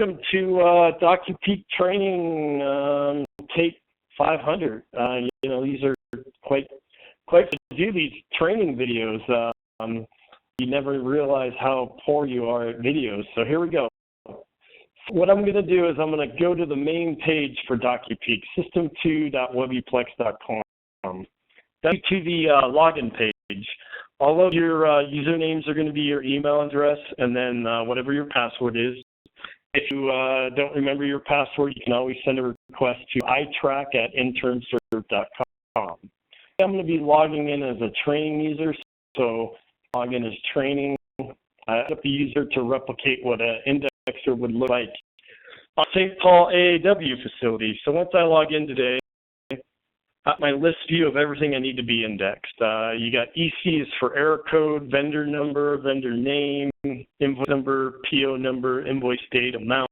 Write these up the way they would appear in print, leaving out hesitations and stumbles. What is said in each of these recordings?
Welcome to DocuPeak training tape 500. These are quite to do these training videos. You never realize how poor you are at videos. So here we go. What I'm going to do is I'm going to go to the main page for DocuPeak, system2.webbyplex.com. Then to the login page. All of your usernames are going to be your email address, and then whatever your password is. If you don't remember your password, you can always send a request to iTrack@internserve.com. I'm going to be logging in as a training user, so log in as training. I set up the user to replicate what an indexer would look like on St. Paul AAW facility. So once I log in today, got my list view of everything I need to be indexed. You got ECs for error code, vendor number, vendor name, invoice number, PO number, invoice date, amount.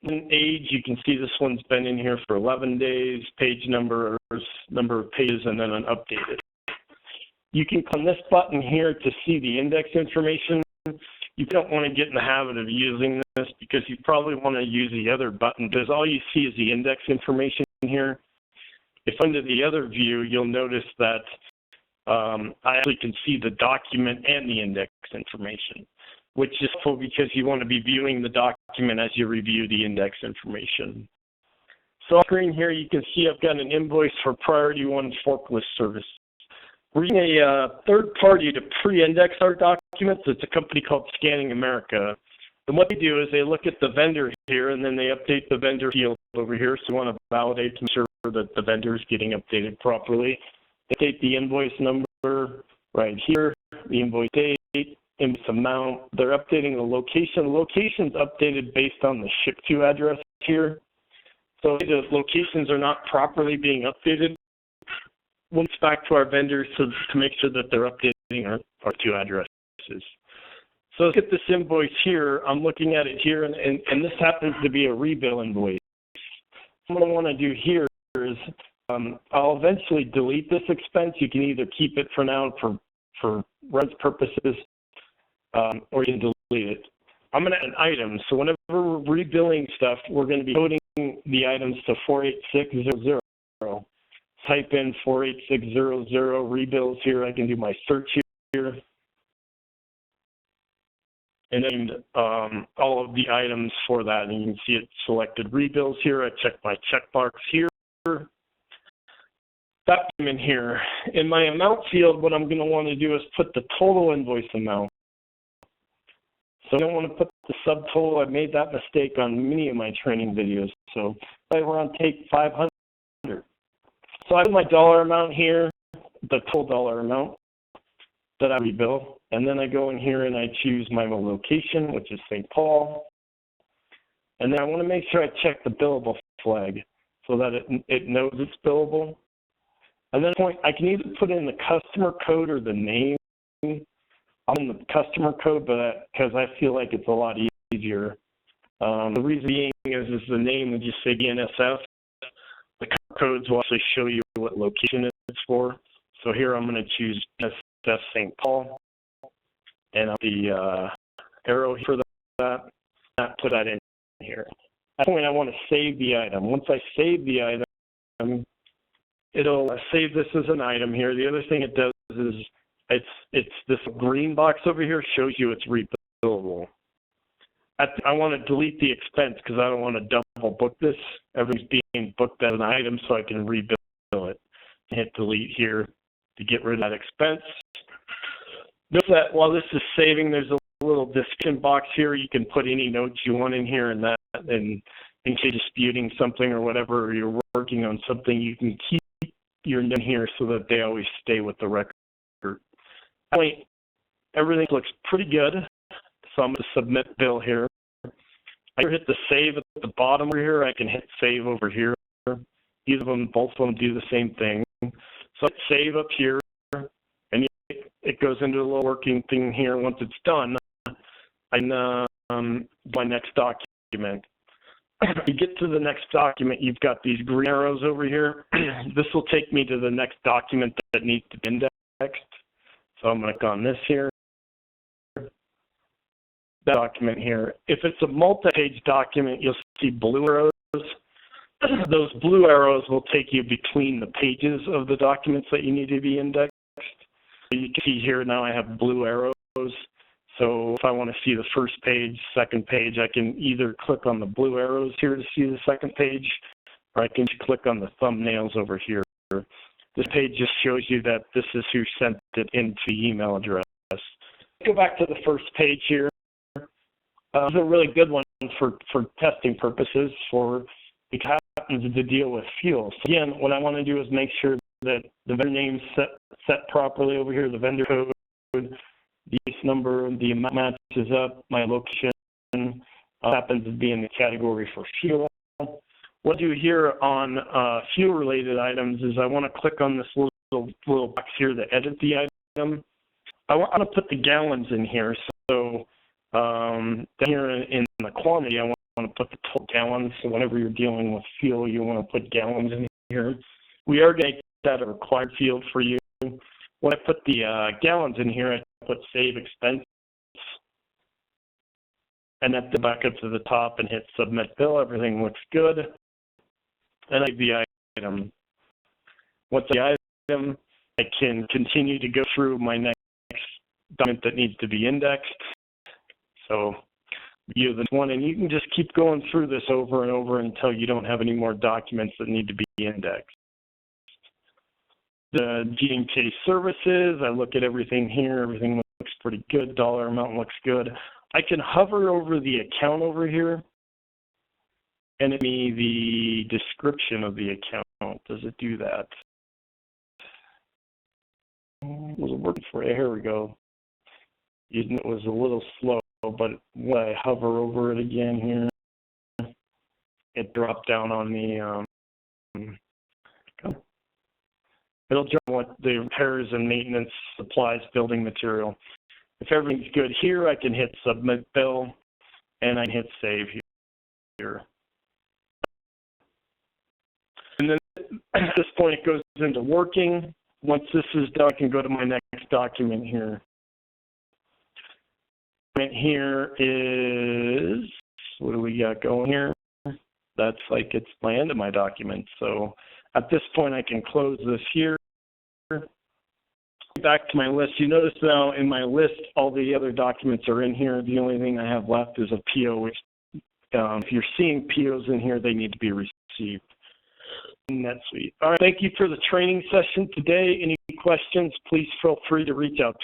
Age, you can see this one's been in here for 11 days, page number of pages, and then unupdated. You can click on this button here to see the index information. You don't want to get in the habit of using this because you probably want to use the other button because all you see is the index information here. If under the other view, you'll notice that I actually can see the document and the index information, which is helpful because you want to be viewing the document as you review the index information. So on screen here, you can see I've got an invoice for Priority 1 forklift service. We're using a third party to pre-index our documents. It's a company called Scanning America. And what they do is they look at the vendor here, and then they update the vendor field over here. So we want to validate to make sure that the vendor is getting updated properly. They update the invoice number right here, the invoice date, invoice amount. They're updating the location. The location's updated based on the ship-to address here. So if the locations are not properly being updated, we'll get back to our vendors to make sure that they're updating our two addresses. So let's get this invoice here. I'm looking at it here, and this happens to be a rebill invoice. What I want to do here is I'll eventually delete this expense. You can either keep it for now for rent purposes, or you can delete it. I'm going to add an item. So whenever we're rebilling stuff, we're going to be coding the items to 48600. Type in 48600 rebills here. I can do my search here. And then all of the items for that. And you can see it selected rebills here. I check my checkbox here. That in here. In my amount field, what I'm going to want to do is put the total invoice amount. So I don't want to put the subtotal. I made that mistake on many of my training videos. So we're on take 500. So I put my dollar amount here, the total dollar amount that I rebill, and then I go in here and I choose my location, which is St. Paul, and then I want to make sure I check the billable flag so that it knows it's billable. And then I can either put in the customer code or the name. I'm in the customer code, but because I feel like it's a lot easier. The reason being is the name would just say BNSF. The codes will actually show you what location it's for. So here I'm going to choose BNSF St. Paul, and the arrow for that, put that in here. At that point, I want to save the item. Once I save the item, it'll save this as an item here. The other thing it does is it's this green box over here shows you it's rebillable. I want to delete the expense because I don't want to double book this. Everything's being booked as an item so I can rebill it. Hit delete here to get rid of that expense. Note that while this is saving, there's a little description box here. You can put any notes you want in here, and in case you're disputing something or whatever, or you're working on something, you can keep your note here so that they always stay with the record. Anyway, everything looks pretty good. So I'm going to submit bill here. I can hit the save at the bottom over here. I can hit save over here. Either of them, both of them do the same thing. So I hit save up here, and it goes into the little working thing here. Once it's done, I my next document. You get to the next document, you've got these green arrows over here. This will take me to the next document that needs to be indexed. So I'm going to click on this here. that document here. If it's a multi-page document, you'll see blue arrows. Those blue arrows will take you between the pages of the documents that you need to be indexed. You can see here now I have blue arrows. So if I want to see the first page, second page, I can either click on the blue arrows here to see the second page, or I can just click on the thumbnails over here. This page just shows you that this is who sent it into the email address. Go back to the first page here. This is a really good one for testing purposes for it happens to deal with fuel. So again, what I want to do is make sure that the vendor name's set properly over here, the vendor code, the case number, the amount matches up, my location happens to be in the category for fuel. What I do here on fuel-related items is I want to click on this little box here to edit the item. I want to put the gallons in here. So down here in the quantity, I want to put the total gallons. So whenever you're dealing with fuel, you want to put gallons in here. We are going to make that a required field for you. When I put the gallons in here, I put save expense. And then go back up to the top and hit submit bill. Everything looks good. And I have the item. Once the item, I can continue to go through my next document that needs to be indexed. So view this one, and you can just keep going through this over and over until you don't have any more documents that need to be indexed. The G&K services, I look at everything here. Everything looks pretty good. Dollar amount looks good. I can hover over the account over here, and it me the description of the account. Does it do that? Was it working for you? Here we go. It was a little slow, but when I hover over it again here, it dropped down on the, it'll jump what the repairs and maintenance, supplies, building material. If everything's good here, I can hit submit bill, and I can hit save here. And then at this point, it goes into working. Once this is done, I can go to my next document here. Here is, what do we got going here? That's like it's my end of my document. So at this point, I can close this here. Back to my list. You notice now in my list, all the other documents are in here. The only thing I have left is a PO, which if you're seeing POs in here, they need to be received in NetSuite. All right, thank you for the training session today. Any questions, please feel free to reach out to us.